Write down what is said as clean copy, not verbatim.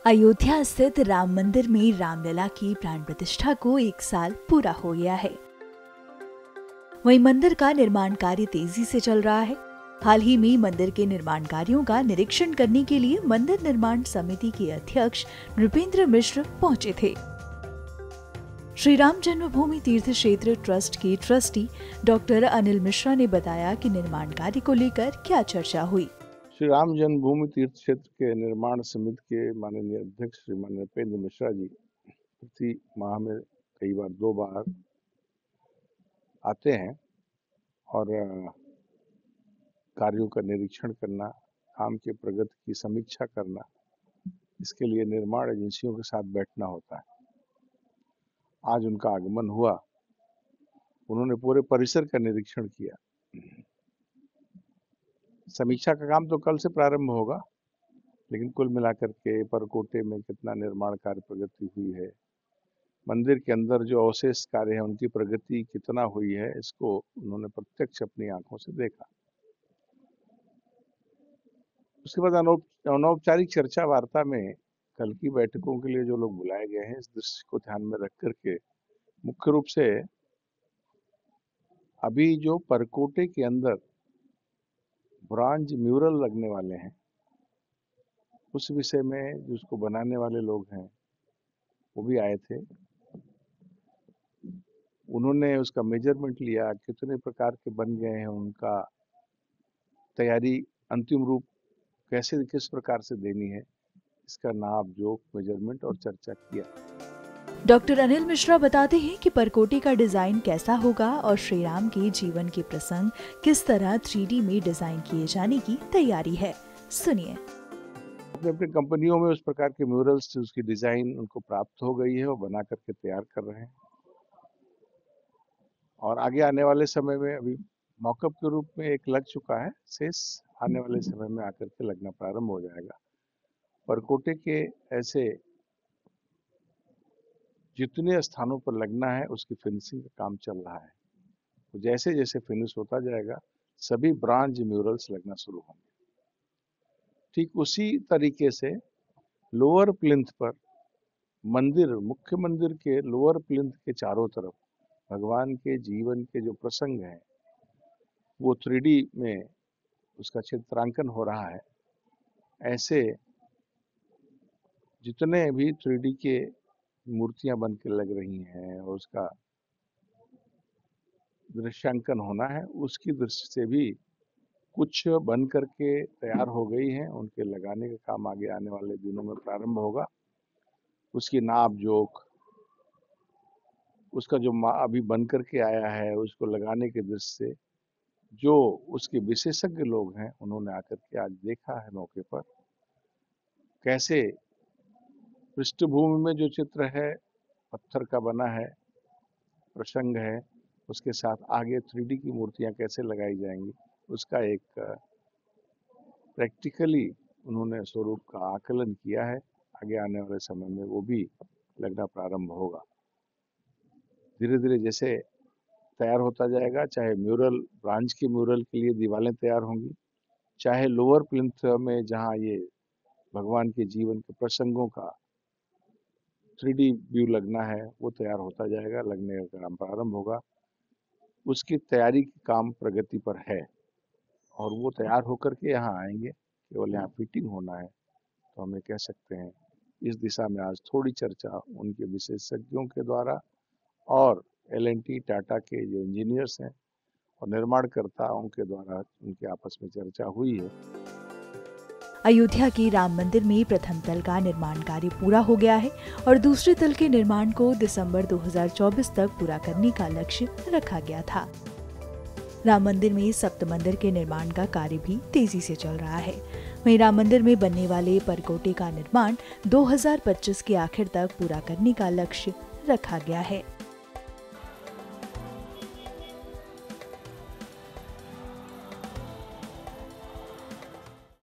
अयोध्या स्थित राम मंदिर में रामलला की प्राण प्रतिष्ठा को 1 साल पूरा हो गया है। वहीं मंदिर का निर्माण कार्य तेजी से चल रहा है। हाल ही में मंदिर के निर्माण कार्यों का निरीक्षण करने के लिए मंदिर निर्माण समिति के अध्यक्ष नृपेंद्र मिश्र पहुंचे थे। श्री राम जन्मभूमि तीर्थ क्षेत्र ट्रस्ट के ट्रस्टी डॉक्टर अनिल मिश्रा ने बताया कि निर्माण कार्य को लेकर क्या चर्चा हुई। श्री राम जन्मभूमि तीर्थ क्षेत्र के निर्माण समिति के माननीय अध्यक्ष श्रीमान नृपेंद्र मिश्रा जी प्रति माह में कई बार 2 बार आते हैं और कार्यों का निरीक्षण करना, काम के प्रगति की समीक्षा करना, इसके लिए निर्माण एजेंसियों के साथ बैठना होता है। आज उनका आगमन हुआ, उन्होंने पूरे परिसर का निरीक्षण किया। समीक्षा का काम तो कल से प्रारंभ होगा, लेकिन कुल मिलाकर के परकोटे में कितना निर्माण कार्य प्रगति हुई है, मंदिर के अंदर जो अवशेष कार्य है उनकी प्रगति कितना हुई है, इसको उन्होंने प्रत्यक्ष अपनी आंखों से देखा। उसके बाद अनौपचारिक चर्चा वार्ता में कल की बैठकों के लिए जो लोग बुलाए गए हैं, इस दृश्य को ध्यान में रख करके मुख्य रूप से अभी जो परकोटे के अंदर ब्रॉन्ज म्यूरल लगने वाले हैं, उस विषय में जो उसको बनाने वाले लोग हैं वो भी आए थे। उन्होंने उसका मेजरमेंट लिया, कितने प्रकार के बन गए हैं, उनका तैयारी अंतिम रूप कैसे किस प्रकार से देनी है, इसका नाप जोख मेजरमेंट और चर्चा किया। डॉक्टर अनिल मिश्रा बताते हैं कि परकोटे का डिजाइन कैसा होगा और श्री राम के जीवन के प्रसंग किस तरह 3D में डिजाइन किए जाने की तैयारी है। सुनिए। अपनी कंपनियों में उस प्रकार के म्यूरल्स, उसकी डिजाइन उनको प्राप्त हो गई है और बना करके तैयार कर रहे हैं और आगे आने वाले समय में अभी मॉकअप के रूप में एक लग चुका है, शेष आने वाले समय में आकर के लगना प्रारंभ हो जाएगा। परकोटे के ऐसे जितने स्थानों पर लगना है उसकी फिनिशिंग का काम चल रहा है। तो जैसे जैसे फिनिश होता जाएगा सभी ब्रॉन्ज म्यूरल्स लगना शुरू होंगे। ठीक उसी तरीके से लोअर प्लिंथ पर मंदिर, मुख्य मंदिर के लोअर प्लिंथ के चारों तरफ भगवान के जीवन के जो प्रसंग हैं वो 3D में उसका चित्रांकन हो रहा है। ऐसे जितने भी 3D के मूर्तियां बन के लग रही हैं और उसका दृश्यांकन होना है, उसकी दृष्टि से भी कुछ बन करके तैयार हो गई हैं, उनके लगाने का काम आगे आने वाले दिनों में प्रारंभ होगा। उसकी नाप जोख, उसका जो अभी बन करके आया है, उसको लगाने के दृष्टि से जो उसके विशेषज्ञ लोग हैं उन्होंने आकर के आज देखा है मौके पर, कैसे पृष्ठभूमि में जो चित्र है पत्थर का बना है, प्रसंग है, उसके साथ आगे 3D की मूर्तियां कैसे लगाई जाएंगी, उसका एक प्रैक्टिकली उन्होंने स्वरूप का आकलन किया है। आगे आने वाले समय में वो भी लगना प्रारंभ होगा। धीरे धीरे जैसे तैयार होता जाएगा, चाहे म्यूरल, ब्रांच के म्यूरल के लिए दीवारें तैयार होंगी, चाहे लोअर प्लिंथ में जहाँ ये भगवान के जीवन के प्रसंगों का 3D व्यू लगना है वो तैयार होता जाएगा, लगने का काम प्रारंभ होगा। उसकी तैयारी की काम प्रगति पर है और वो तैयार होकर के यहाँ आएंगे, केवल यहाँ फिटिंग होना है। तो हमें कह सकते हैं इस दिशा में आज थोड़ी चर्चा उनके विशेषज्ञों के द्वारा और L&T टाटा के जो इंजीनियर्स हैं और निर्माणकर्ताओं के द्वारा उनके आपस में चर्चा हुई है। अयोध्या के राम मंदिर में प्रथम तल का निर्माण कार्य पूरा हो गया है और दूसरे तल के निर्माण को दिसंबर 2024 तक पूरा करने का लक्ष्य रखा गया था। राम मंदिर में सप्त मंदिर के निर्माण का कार्य भी तेजी से चल रहा है। वहीं राम मंदिर में बनने वाले परकोटे का निर्माण 2025 के आखिर तक पूरा करने का लक्ष्य रखा गया है।